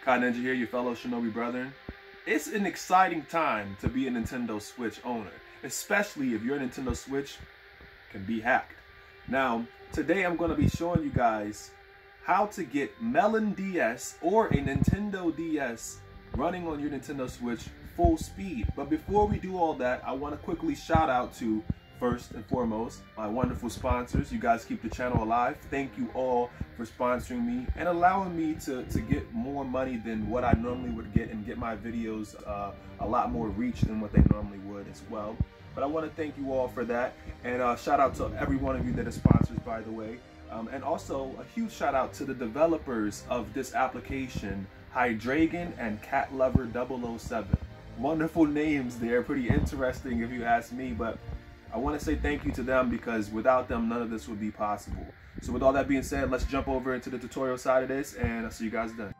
Kai Ninja here, your fellow Shinobi brethren. It's an exciting time to be a Nintendo Switch owner, especially if your Nintendo Switch can be hacked. Now, today I'm going to be showing you guys how to get Melon DS or a Nintendo DS running on your Nintendo Switch full speed. But before we do all that, I want to quickly shout out to, first and foremost, my wonderful sponsors. You guys keep the channel alive. Thank you all for sponsoring me and allowing me to get more money than what I normally would get and get my videos a lot more reach than what they normally would as well. But I want to thank you all for that, and shout out to every one of you that are sponsors, by the way. And also a huge shout out to the developers of this application, Hydreigon and Cat Lover 007. Wonderful names there, pretty interesting if you ask me, but I want to say thank you to them because without them, none of this would be possible. So with all that being said, let's jump over into the tutorial side of this, and I'll see you guys then.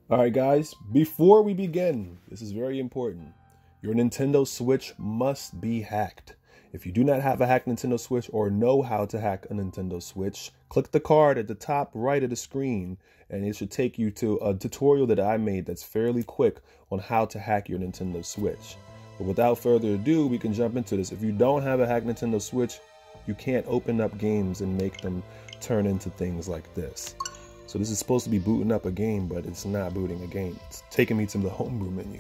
All right, guys, before we begin, this is very important. Your Nintendo Switch must be hacked. If you do not have a hacked Nintendo Switch or know how to hack a Nintendo Switch, click the card at the top right of the screen, and it should take you to a tutorial that I made that's fairly quick on how to hack your Nintendo Switch. But without further ado, we can jump into this. If you don't have a hacked Nintendo Switch, you can't open up games and make them turn into things like this. So this is supposed to be booting up a game, but it's not booting a game. It's taking me to the homebrew menu.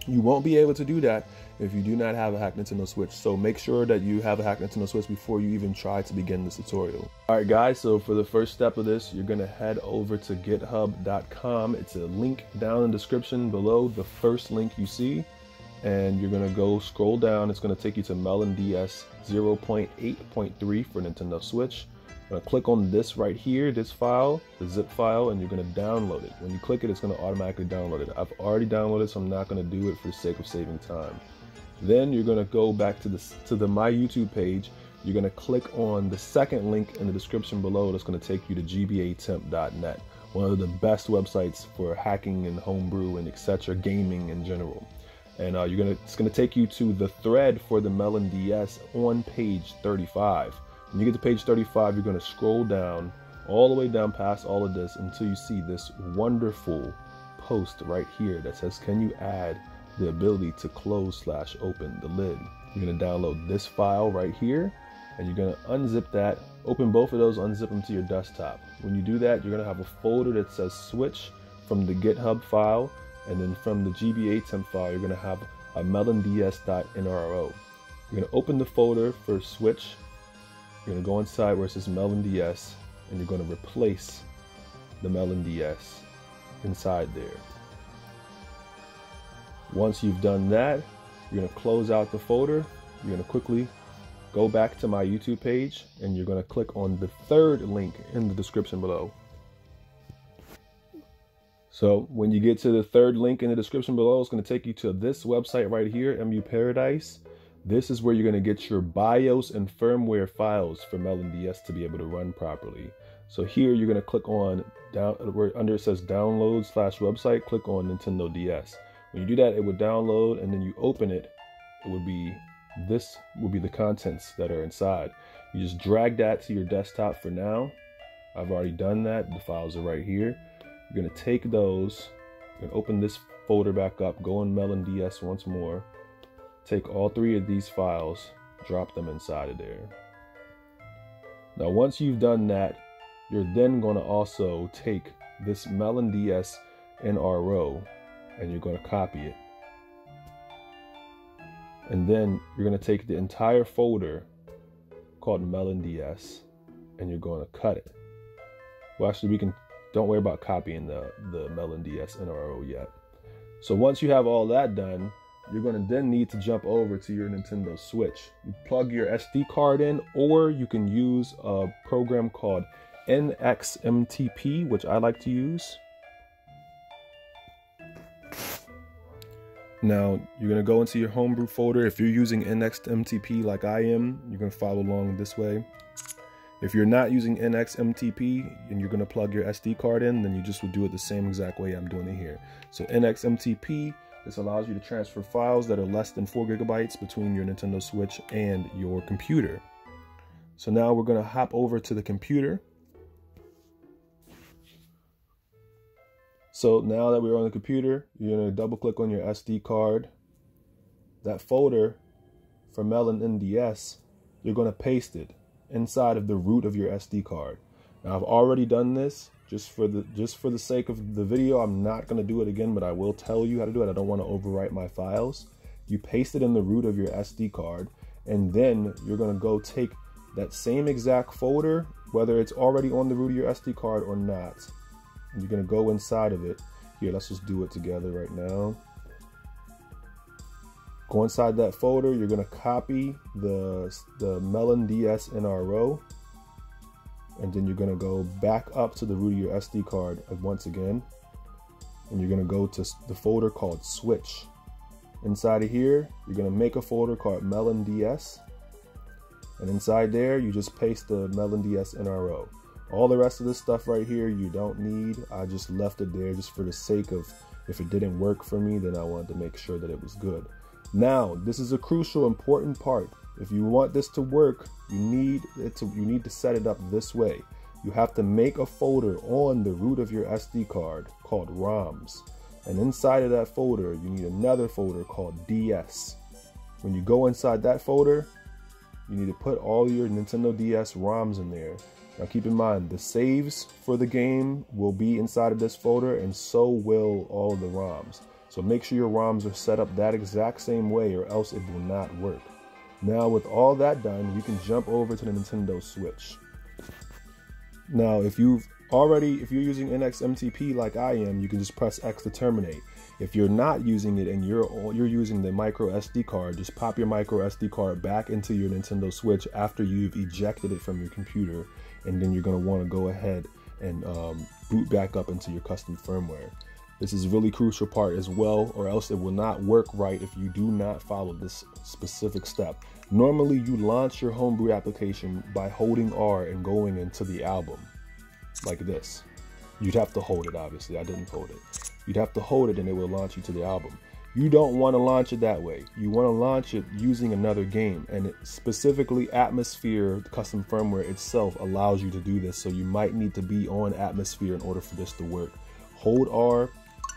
You won't be able to do that if you do not have a hacked Nintendo Switch. So make sure that you have a hacked Nintendo Switch before you even try to begin this tutorial. All right, guys, so for the first step of this, you're going to head over to github.com. It's a link down in the description below, the first link you see. And you're going to go scroll down. It's going to take you to Melon DS 0.8.3 for Nintendo Switch. I'm going to click on this right here, this file, the zip file, and you're going to download it. When you click it, it's going to automatically download it. I've already downloaded, so I'm not going to do it for the sake of saving time. Then you're going to go back to the My YouTube page. You're going to click on the second link in the description below. That's going to take you to gbatemp.net, one of the best websites for hacking and homebrew and etc. gaming in general. And it's going to take you to the thread for the Melon DS on page 35. When you get to page 35, you're going to scroll down all the way down past all of this until you see this wonderful post right here that says, can you add the ability to close/open the lid? You're going to download this file right here, and you're going to unzip that, open both of those, unzip them to your desktop. When you do that, you're going to have a folder that says Switch from the GitHub file, and then from the GBAtemp file, you're going to have a melonds.nro. You're going to open the folder for Switch. You're going to go inside where it says Melon DS, and you're going to replace the Melon DS inside there. Once you've done that, you're going to close out the folder. You're going to quickly go back to my YouTube page, and you're going to click on the third link in the description below. So when you get to the third link in the description below, it's going to take you to this website right here, MU Paradise. This is where you're going to get your BIOS and firmware files for Melon DS to be able to run properly. So here you're going to click on down where under it says download/website, click on Nintendo DS. When you do that, it would download, and then you open it. This will be the contents that are inside. You just drag that to your desktop for now. I've already done that. The files are right here. You're going to take those and open this folder back up, go on Melon DS once more. Take all three of these files, drop them inside of there. Now, once you've done that, you're then going to also take this Melon DS NRO and you're going to copy it. And then you're going to take the entire folder called Melon DS and you're going to cut it. Well, actually, don't worry about copying the Melon DS NRO yet. So once you have all that done, you're going to then need to jump over to your Nintendo Switch. You plug your SD card in, or you can use a program called NXMTP, which I like to use. Now, you're going to go into your homebrew folder. If you're using NXMTP like I am, you're going to follow along this way. If you're not using NXMTP and you're going to plug your SD card in, then you just would do it the same exact way I'm doing it here. So NXMTP, this allows you to transfer files that are less than 4 GB between your Nintendo Switch and your computer. So now we're going to hop over to the computer. So now that we're on the computer, you're going to double click on your SD card. That folder for Melon NDS, you're going to paste it inside of the root of your SD card. Now I've already done this just for the sake of the video. I'm not going to do it again, but I will tell you how to do it. I don't want to overwrite my files. You paste it in the root of your SD card, and then you're going to go take that same exact folder, whether it's already on the root of your SD card or not. And you're going to go inside of it. Here, let's just do it together right now. Go inside that folder. You're going to copy the Melon DS NRO. And then you're going to go back up to the root of your SD card once again. And you're going to go to the folder called Switch. Inside of here, you're going to make a folder called Melon DS. And inside there, you just paste the Melon DS NRO. All the rest of this stuff right here, you don't need. I just left it there just for the sake of, if it didn't work for me, then I wanted to make sure that it was good. Now, this is a crucial, important part. If you want this to work, you need to set it up this way. You have to make a folder on the root of your SD card called ROMs. And inside of that folder, you need another folder called DS. When you go inside that folder, you need to put all your Nintendo DS ROMs in there. Now keep in mind, the saves for the game will be inside of this folder, and so will all of the ROMs. So make sure your ROMs are set up that exact same way, or else it will not work. Now with all that done, you can jump over to the Nintendo Switch. Now if you're using NXMTP like I am, you can just press X to terminate. If you're not using it and you're using the micro SD card, just pop your micro SD card back into your Nintendo Switch after you've ejected it from your computer, and then you're going to want to go ahead and boot back up into your custom firmware. This is a really crucial part as well, or else it will not work right if you do not follow this specific step. Normally you launch your homebrew application by holding R and going into the album like this. You'd have to hold it, obviously. I didn't hold it. You'd have to hold it and it will launch you to the album. You don't want to launch it that way. You want to launch it using another game, and specifically Atmosphere, the custom firmware itself allows you to do this, so you might need to be on Atmosphere in order for this to work. Hold R,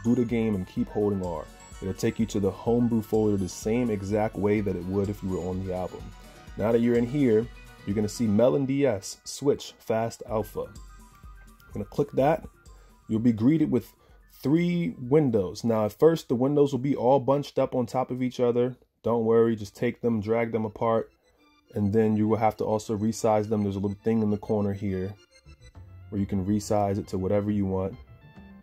boot a game, and keep holding R. It'll take you to the homebrew folder the same exact way that it would if you were on the album. Now that you're in here, you're going to see Melon DS Switch Fast Alpha. I'm going to click that. You'll be greeted with 3 windows. Now at first the windows will be all bunched up on top of each other. Don't worry, just take them, drag them apart, and then you will have to also resize them. There's a little thing in the corner here where you can resize it to whatever you want.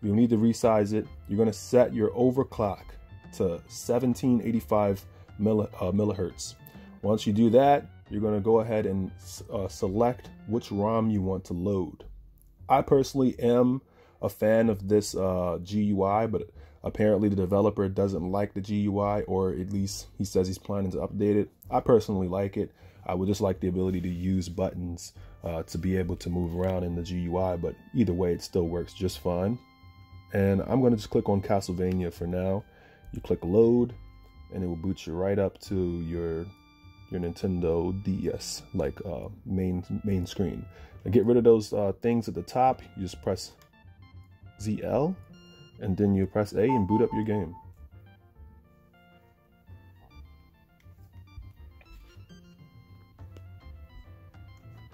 You'll need to resize it. You're going to set your overclock to 1785 millihertz. Once you do that, you're going to go ahead and select which ROM you want to load. I personally am a fan of this GUI, but apparently the developer doesn't like the GUI, or at least he says he's planning to update it. I personally like it. I would just like the ability to use buttons to be able to move around in the GUI, but either way it still works just fine. And I'm going to just click on Castlevania for now. You click load and it will boot you right up to your Nintendo DS, like main screen. And get rid of those things at the top. You just press ZL and then you press A and boot up your game.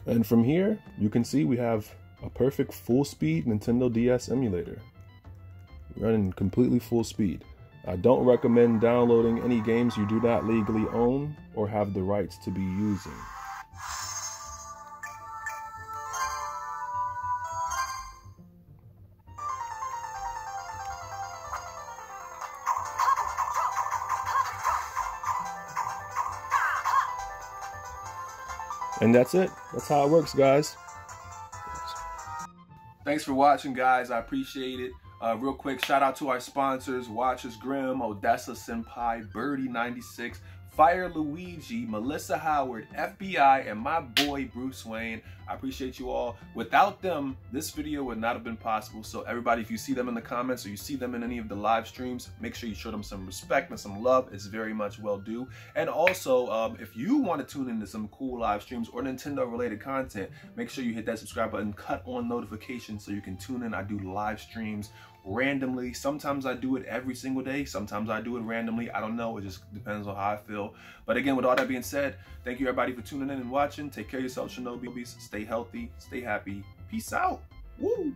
And from here you can see we have a perfect full speed Nintendo DS emulator running completely full speed. I don't recommend downloading any games you do not legally own or have the rights to be using. And that's it. That's how it works, guys. Thanks for watching, guys. I appreciate it. Real quick, shout out to our sponsors: Watchers Grimm, Odessa Senpai, Birdie96, Fire Luigi, Melissa Howard, FBI, and my boy Bruce Wayne. I appreciate you all. Without them, this video would not have been possible. So everybody, if you see them in the comments or you see them in any of the live streams, make sure you show them some respect and some love. It's very much well due. And also, if you want to tune into some cool live streams or Nintendo related content, make sure you hit that subscribe button, cut on notifications so you can tune in. I do live streams randomly. Sometimes I do it every single day. Sometimes I do it randomly. I don't know. It just depends on how I feel. But again, with all that being said, thank you everybody for tuning in and watching. Take care of yourself, Shinobis. Stay healthy. Stay happy. Peace out. Woo!